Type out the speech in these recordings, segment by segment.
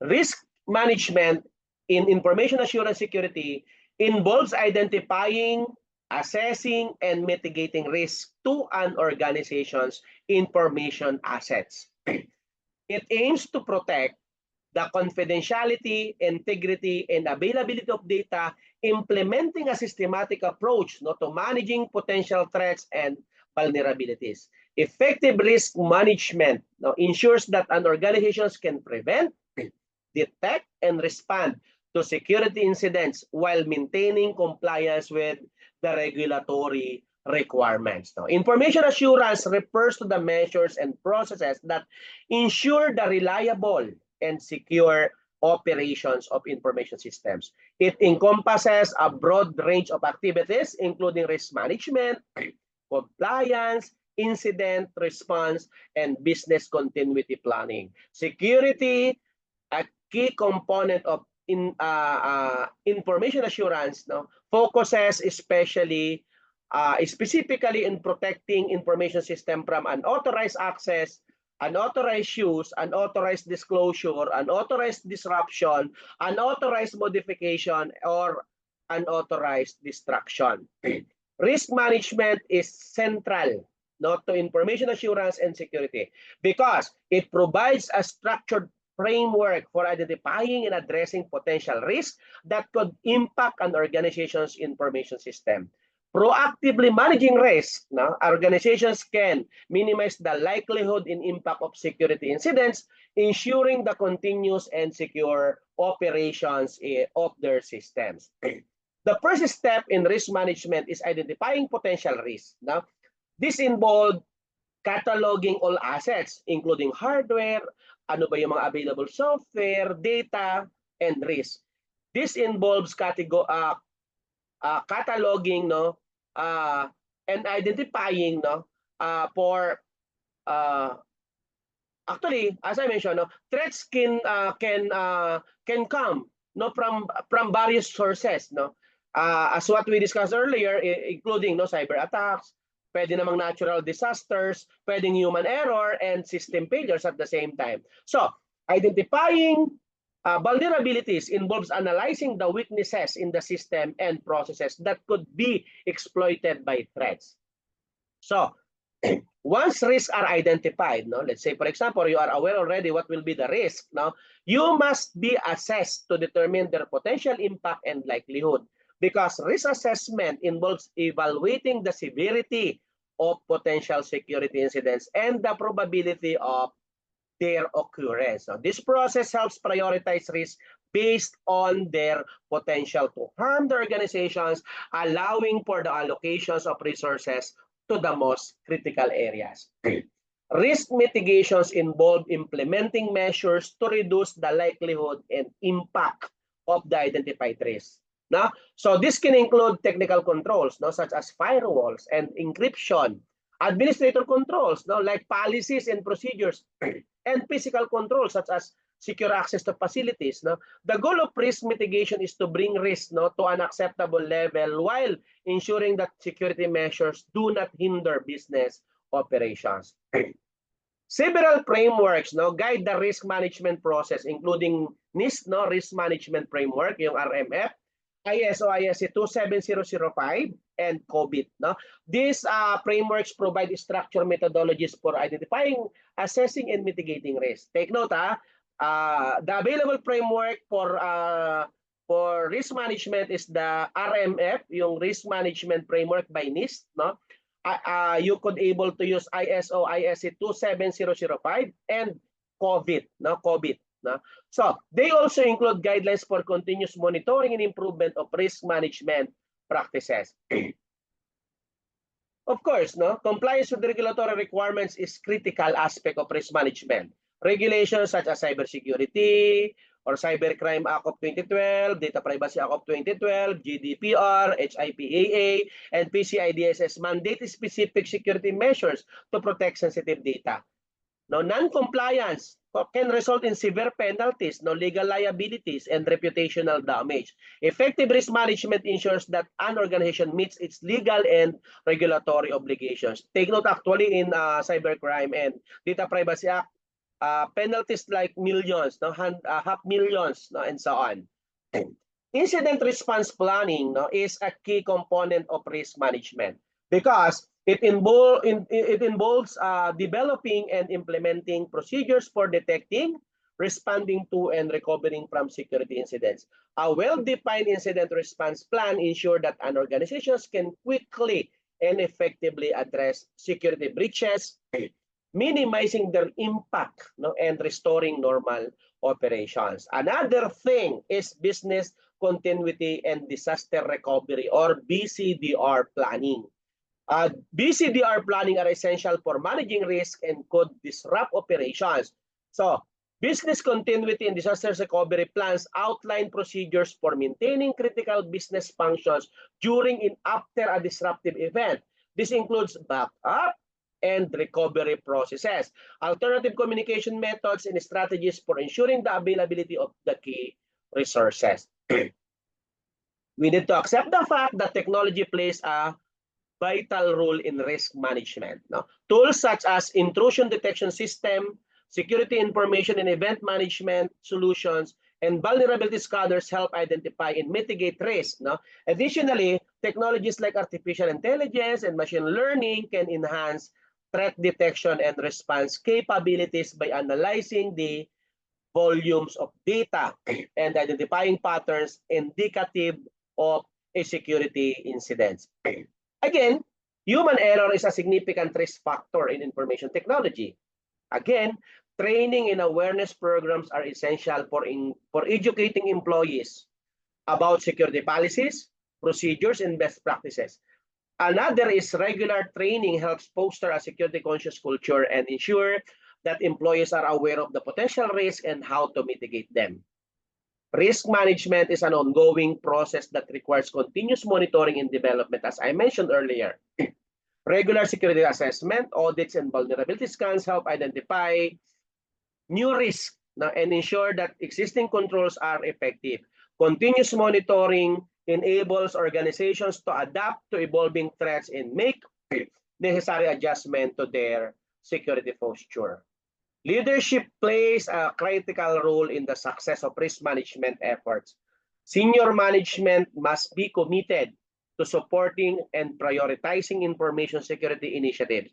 Risk management in information assurance security involves identifying, assessing, and mitigating risk to an organization's information assets. It aims to protect the confidentiality, integrity, and availability of data, implementing a systematic approach to managing potential threats and vulnerabilities. Effective risk management ensures that an organization can prevent, detect, and respond to security incidents while maintaining compliance with the regulatory requirements. Information assurance refers to the measures and processes that ensure the reliable and secure operations of information systems. It encompasses a broad range of activities, including risk management, compliance, incident response, and business continuity planning. Security, a key component of information assurance, focuses specifically in protecting information system from unauthorized access, unauthorized use, unauthorized disclosure, unauthorized disruption, unauthorized modification, or unauthorized destruction. Risk management is central to information assurance and security because it provides a structured framework for identifying and addressing potential risks that could impact an organization's information system. Proactively managing risk, organizations can minimize the likelihood and impact of security incidents, ensuring the continuous and secure operations of their systems. The first step in risk management is identifying potential risks. This involves cataloging all assets, including hardware, ano ba yung mga available software, data, and risk. This involves cataloging and identifying actually, as I mentioned, threats can come from various sources, as what we discussed earlier, including cyber attacks, pwede namang natural disasters, pwedeng human error, and system failures at the same time. So, identifying vulnerabilities involves analyzing the weaknesses in the system and processes that could be exploited by threats. So, once risks are identified, let's say, for example, you are aware already what will be the risk, you must be assessed to determine their potential impact and likelihood, because risk assessment involves evaluating the severity of potential security incidents and the probability of their occurrence. This process helps prioritize risk based on their potential to harm the organizations, allowing for the allocations of resources to the most critical areas. Risk mitigations involve implementing measures to reduce the likelihood and impact of the identified risk. So this can include technical controls, such as firewalls and encryption, administrator controls, like policies and procedures, and physical controls such as secure access to facilities. The goal of risk mitigation is to bring risk to an acceptable level while ensuring that security measures do not hinder business operations. Several frameworks guide the risk management process, including NIST, Risk Management Framework, yung RMF, ISO/IEC 27005, and COVID. These frameworks provide structured methodologies for identifying, assessing, and mitigating risk. Take note, the available framework for risk management is the RMF, yung Risk Management Framework by NIST. You could able to use ISO/IEC 27005 and COVID. COVID. So they also include guidelines for continuous monitoring and improvement of risk management practices. Of course, compliance with regulatory requirements is critical aspect of risk management. Regulations such as Cybersecurity or Cybercrime Act of 2012, Data Privacy Act of 2012, GDPR, HIPAA, and PCI-DSS mandate specific security measures to protect sensitive data. Non-compliance can result in severe penalties, legal liabilities, and reputational damage. Effective risk management ensures that an organization meets its legal and regulatory obligations. Take note, actually, in Cybercrime and Data Privacy Act, penalties like millions, no, half millions, no, and so on. Incident response planning, no, is a key component of risk management because it involves developing and implementing procedures for detecting, responding to, and recovering from security incidents. A well-defined incident response plan ensures that an organization can quickly and effectively address security breaches, minimizing their impact, no, and restoring normal operations. Another thing is business continuity and disaster recovery, or BCDR planning. BCDR planning are essential for managing risk and could disrupt operations. So, business continuity and disaster recovery plans outline procedures for maintaining critical business functions during and after a disruptive event. This includes backup and recovery processes, alternative communication methods, and strategies for ensuring the availability of the key resources. We need to accept the fact that technology plays a vital role in risk management. No? Tools such as intrusion detection system, security information and event management solutions, and vulnerability scanners help identify and mitigate risk. No? Additionally, technologies like artificial intelligence and machine learning can enhance threat detection and response capabilities by analyzing the volumes of data and identifying patterns indicative of a security incident. Again, human error is a significant risk factor in information technology. Again, training and awareness programs are essential for educating employees about security policies, procedures, and best practices. Another is regular training helps foster a security conscious culture and ensure that employees are aware of the potential risk and how to mitigate them. Risk management is an ongoing process that requires continuous monitoring and development, as I mentioned earlier. Regular security assessment, audits, and vulnerability scans help identify new risks and ensure that existing controls are effective. Continuous monitoring enables organizations to adapt to evolving threats and make necessary adjustment to their security posture. Leadership plays a critical role in the success of risk management efforts. Senior management must be committed to supporting and prioritizing information security initiatives.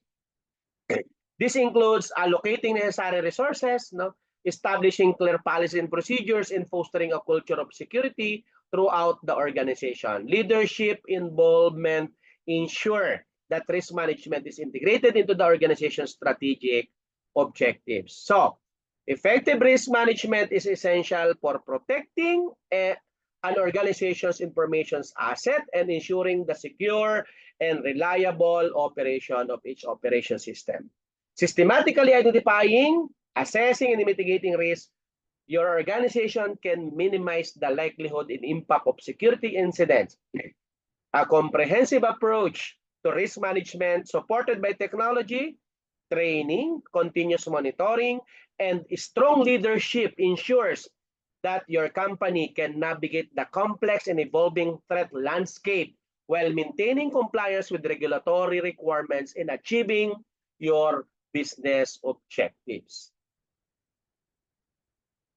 This includes allocating necessary resources, no, establishing clear policies and procedures, and fostering a culture of security throughout the organization. Leadership involvement ensure that risk management is integrated into the organization's strategic objectives. So, effective risk management is essential for protecting an organization's information asset and ensuring the secure and reliable operation of each operation system. Systematically identifying, assessing, and mitigating risk, your organization can minimize the likelihood and impact of security incidents. A comprehensive approach to risk management supported by technology, training, continuous monitoring, and strong leadership ensures that your company can navigate the complex and evolving threat landscape while maintaining compliance with regulatory requirements and achieving your business objectives.